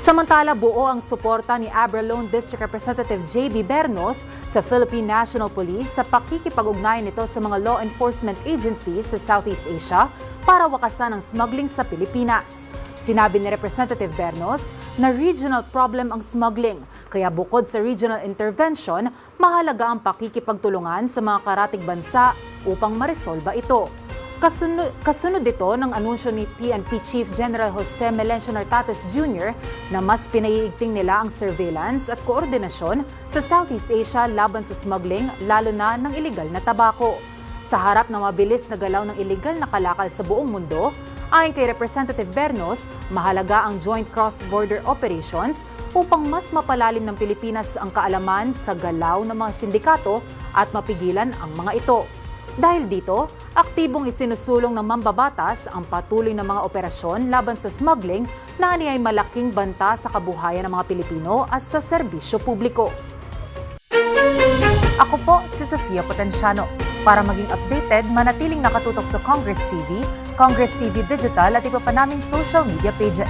Samantala, buo ang suporta ni Abralone District Representative J.B. Bernos sa Philippine National Police sa pakikipag-ugnayan nito sa mga law enforcement agencies sa Southeast Asia para wakasan ang smuggling sa Pilipinas. Sinabi ni Representative Bernos na regional problem ang smuggling, kaya bukod sa regional intervention, mahalaga ang pakikipagtulungan sa mga karatig bansa upang maresolba ito. Kasunod dito ng anunsyo ni PNP Chief General Jose Melencio Nartates Jr. na mas pinaiigting nila ang surveillance at koordinasyon sa Southeast Asia laban sa smuggling, lalo na ng iligal na tabako. Sa harap ng mabilis na galaw ng iligal na kalakal sa buong mundo, ayon kay Representative Bernos, mahalaga ang joint cross-border operations upang mas mapalalim ng Pilipinas ang kaalaman sa galaw ng mga sindikato at mapigilan ang mga ito. Dahil dito, aktibong isinusulong ng mambabatas ang patuloy na mga operasyon laban sa smuggling na ay malaking banta sa kabuhayan ng mga Pilipino at sa serbisyo publiko. Ako po si Sofia Potenciano. Para maging updated, manatiling nakatutok sa Congress TV, Congress TV Digital at iba pa naming social media pages.